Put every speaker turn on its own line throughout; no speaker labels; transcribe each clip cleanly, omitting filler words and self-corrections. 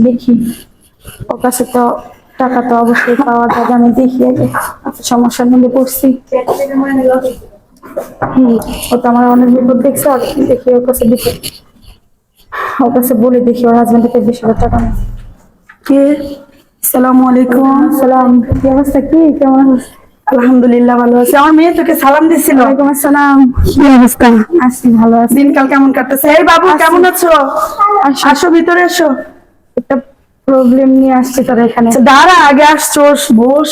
দেখি, ওর কাছে তো টাকা তো অবশ্যই পাওয়া যাবে, আমি দেখি আগে। আচ্ছা, সমস্যার মধ্যে পড়ছি। ও তো আমার অনেক বিপদ দেখছে, দেখি ওর কাছে দেখি, ওর কাছে বলে দেখি ওর হাজবেন্ডের 20,000 টাকা নেই।
কে? আসসালামু আলাইকুম।
সালাম, কি অবস্থা, কি কেমন আছিস?
আলহামদুলিল্লাহ ভালো আছি। আমার মেয়ে তোকে সালাম দিছিল।
ওয়ালাইকুম আসসালাম।
কি অবস্থা?
আছি, ভালো আছি।
দিনকাল কেমন কাটতেছে? এই বাবু
আছি।
কেমন আছো? আসো ভিতরে এসো।
একটা প্রবলেম নিয়ে আসছি তোর এখানে।
আচ্ছা, দাঁড়া, আগে আসছোস, বস।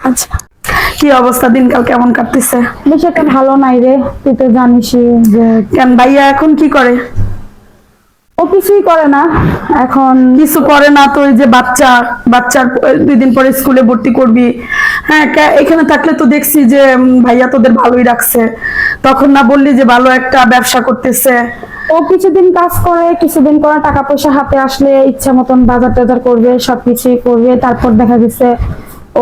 আচ্ছা,
কি অবস্থা, দিনকাল কেমন কাটতেছে?
বেশ একটা ভালো নাই রে, তুই তো জানিসই যে
কেন, ভাইয়া এখন কি করে?
ও কিছুই করে না এখন।
কিছু করে না তো? ওই যে বাচ্চার 2 দিন পরে স্কুলে ভর্তি করবি। হ্যাঁ, এখানে থাকলে তো দেখছি যে ভাইয়া তোদের ভালোই রাখছে। তখন না বললি যে ভালো একটা ব্যবসা করতেছে?
ও কিছুদিন কাজ করে, কিছুদিন পরে টাকা পয়সা হাতে আসলে ইচ্ছা মতন বাজার টাজার করবে, সবকিছুই করবে। তারপর দেখা গেছে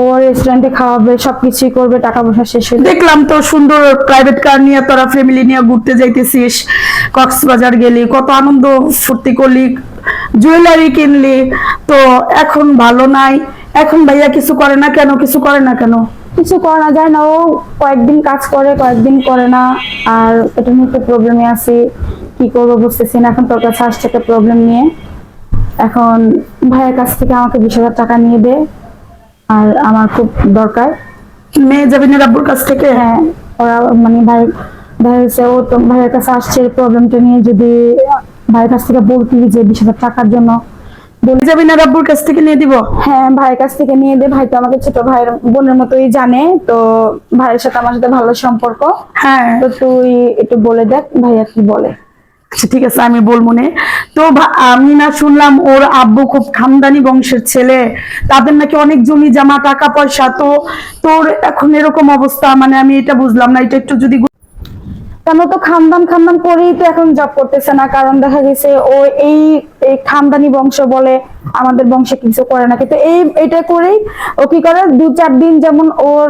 ও রেস্টুরেন্টে খাওয়াবে, সবকিছুই করবে, টাকা পয়সা শেষ হয়ে যাবে।
দেখলাম তো সুন্দর প্রাইভেট কার নিয়ে তোরা ফ্যামিলি নিয়ে ঘুরতে যাইতেছিস, কক্সবাজার গেলি, কত আনন্দ ফুর্তি করলি, জুয়েলারি কিনলি। তো এখন ভালো নাই, এখন ভাইয়া কিছু করে না কেন? কিছু করে না কেন?
কিছু করা যায় না, ও কয়েকদিন কাজ করে, কয়েকদিন করে না। আর এটা নিয়ে একটু প্রবলেমে আছি, কি করবো বুঝতেছি না। এখন তোর কাছে আসছে একটা প্রবলেম নিয়ে। এখন ভাইয়ের কাছ থেকে আমাকে 20,000 টাকা নিয়ে দে, আর আমার খুব দরকার।
মেয়ে যাবি না আব্বুর কাছ থেকে?
হ্যাঁ, ওরা মানে ভাই ভাই হচ্ছে, ও তো ভাইয়ের কাছে আসছে প্রবলেমটা নিয়ে। যদি ভাইয়ের কাছ থেকে বলতি যে 20,000 টাকার জন্য,
বলে যাবি না আব্বুর কাছ থেকে নিয়ে দিব?
হ্যাঁ ভাইয়ের কাছ থেকে নিয়ে দে। ভাই তো আমাকে ছোট ভাইয়ের বোনের মতোই জানে, তো ভাইয়ের সাথে আমার সাথে ভালো সম্পর্ক।
হ্যাঁ,
তো তুই একটু বলে দেখ ভাইয়া কি বলে।
আচ্ছা ঠিক আছে, আমি বলবো নে। তো আমি না শুনলাম ওর আব্বু খুব খানদানি বংশের ছেলে, তাদের নাকি অনেক জমি জমা, টাকা পয়সা। তো তোর এখন এরকম অবস্থা, মানে আমি এটা বুঝলাম না, এটা একটু যদি
কেন, তো খানদান খানদান করেই তো এখন জব করতেছে না। কারণ দেখা গেছে ও এই এই খানদানি বংশ বলে আমাদের বংশে কিছু করে না, কিন্তু এটা করেই ও কি করে 2-4 দিন যেমন ওর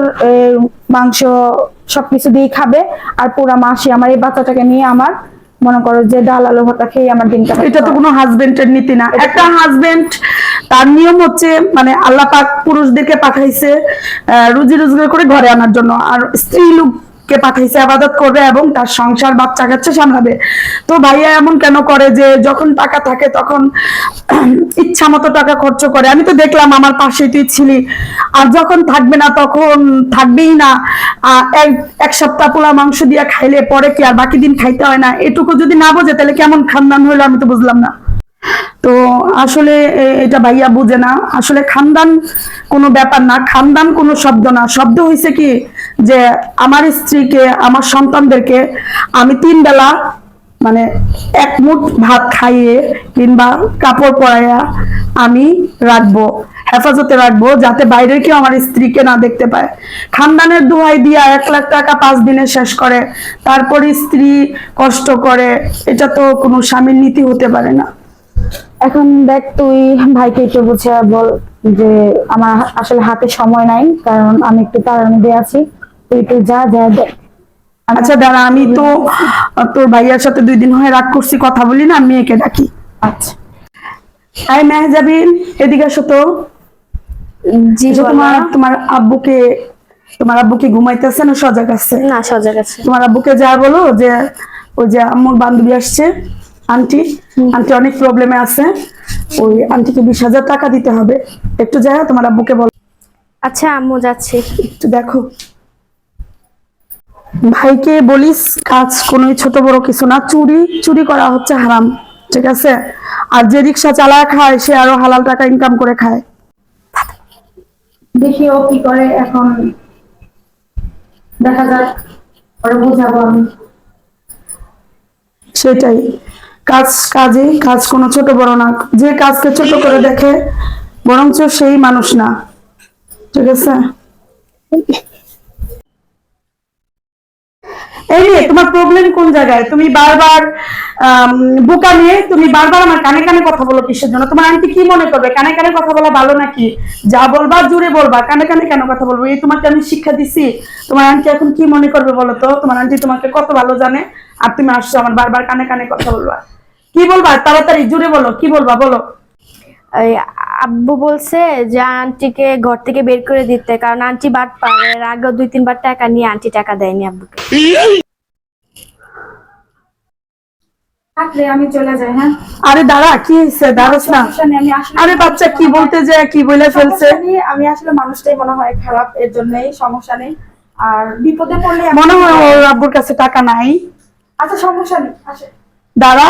মাংস সবকিছু দিয়ে খাবে, আর পুরা মাসে আমার এই বাচ্চাটাকে নিয়ে আমার মনে করো যে ডাল আলু ভর্তা খেয়ে আমার দিনটা।
এটা তো কোনো হাজবেন্ডের নীতি না। একটা হাজবেন্ড, তার নিয়ম হচ্ছে মানে আল্লাহ পাক পুরুষদেরকে পাঠাইছে রুজি রোজগার করে ঘরে আনার জন্য, আর স্ত্রী লোককে পাঠাইছে আবাদত করবে এবং তার সংসার বাচ্চা কাচ্চা সামলাবে। তো ভাইয়া এমন কেন করে যে যখন টাকা থাকে তখন ইচ্ছা মতো টাকা খরচ করে? আমি তো দেখলাম, আমার পাশে তুই ছিলি। আর যখন থাকবে না তখন থাকবেই না। এক সপ্তাহ পোলা মাংস দিয়া খাইলে পরে কি আর বাকি দিন খাইতে হয় না? এটুকু যদি না বোঝে তাহলে কেমন খানদান হলো আমি তো বুঝলাম না। তো আসলে এটা ভাইয়া বুঝে না। আসলে খানদান কোনো ব্যাপার না, খানদান কোনো শব্দ না। শব্দ হয়েছে কি যে আমার স্ত্রীকে, আমার সন্তানদেরকে আমি 3 বেলা মানে এক মুঠ ভাত খাইয়ে কিংবা কাপড় পরাইয়া আমি রাখবো, হেফাজতে রাখবো, যাতে বাইরের কেউ আমার স্ত্রীকে না দেখতে পায়। খানদানের দোহাই দিয়া 1 লাখ টাকা 5 দিনে শেষ করে, তারপর স্ত্রী কষ্ট করে, এটা তো কোনো স্বামীর নীতি হতে পারে না।
এখন দেখ, তুই ভাইকে একটু বুঝে বল যে আমার আসলে হাতে সময় নাই, কারণ আমি একটু তাড়ার মধ্যে আছি। তুই একটু যা যা দেখ।
আচ্ছা দাঁড়া, আমি তো তোর ভাইয়ার সাথে 2 দিন হয়ে রাগ করছি, কথা বলি না, মেয়েকে ডাকি।
আচ্ছা,
হাই মেহজাবিন, এদিকে আসো তো।
জি
তোমার আব্বুকে ঘুমাইতেছে না সজাগ আছে?
না, সজাগ আছে।
তোমার আব্বুকে যা বলো যে ওই যে আম্মুর বান্ধবী আসছে, আন্টি আন্টি অনেক প্রবলেমে আছে, ওই আন্টিকে 20,000 টাকা দিতে হবে। একটু যাই, তোমার আব্বুকে বলো।
আচ্ছা আম্মু, যাচ্ছি।
একটু দেখো, ভাইকে বলিস কাজ কোনো ছোট বড় কিছু না, চুরি করা হচ্ছে হারাম, ঠিক আছে? আর যে রিক্সা চালায় খায় সে আরো হালাল টাকা ইনকাম করে খায়।
দেখি ও কি করে, এখন দেখা যাক, পরে বুঝাবো আমি।
সেটাই, কাজ কোনো ছোট বড় না। যে কাজকে ছোট করে দেখে বরঞ্চ সেই মানুষ না, ঠিক আছে? এই নিয়ে তোমার প্রবলেম কোন জায়গায়? তুমি বারবার বোকা নিয়ে তুমি বারবার আমার কানে কানে কথা বলো কিসের জন্য? তোমার আন্টি কি মনে করবে? কানে কানে কথা বলা ভালো নাকি? যা বলবা জুড়ে বলবা, কানে কানে কেন কথা বলবো? এই তোমাকে আমি শিক্ষা দিছি। তোমার আন্টি এখন কি মনে করবে বলো তো? তোমার আন্টি তোমাকে কত ভালো জানে, আর তুমি আসছো আমার বারবার কানে কানে কথা বলবা। কি বলবা? তাড়াতাড়ি জুড়ে বলো, কি বলবা বলো।
ওই আব্বু বলছে যে আন্টিকে ঘর থেকে বের করে দিতে, কারণ আন্টি বাট পারে, এর আগেও 2-3 বার টাকা নিয়ে আন্টি টাকা দেয়নি আব্বুকে।
থাকলে আমি চলে যাই। হ্যাঁ,
আরে দাঁড়া, কি হয়েছে? দাঁড়াস না।
সমস্যা নেই, আমি আসলে
আরে বাচ্চা কি বলতে যায় কি বলে ফেলছে।
সমস্যা নেই, আমি আসলে মানুষটাই মনে হয় খারাপ, এর জন্যই সমস্যা নেই। আর বিপদে পড়লে
মনে হয় ওর আব্বুর কাছে টাকা নাই।
আচ্ছা সমস্যা নেই, আসে।
দাঁড়া,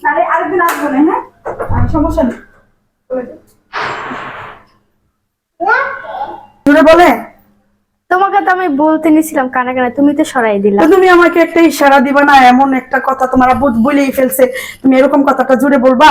আরে আরেকদিন আসবো না। হ্যাঁ, সমস্যা নেই, চলে যাই।
জুড়ে বলে।
তোমাকে তো আমি বলতে নিছিলাম কানে কানে, তুমি তো সরাই দিলা।
তো তুমি আমাকে একটা ইশারা দিবা না? এমন একটা কথা তোমার আব্বু বলেই ফেলছে, তুমি এরকম কথাটা জুড়ে বলবা?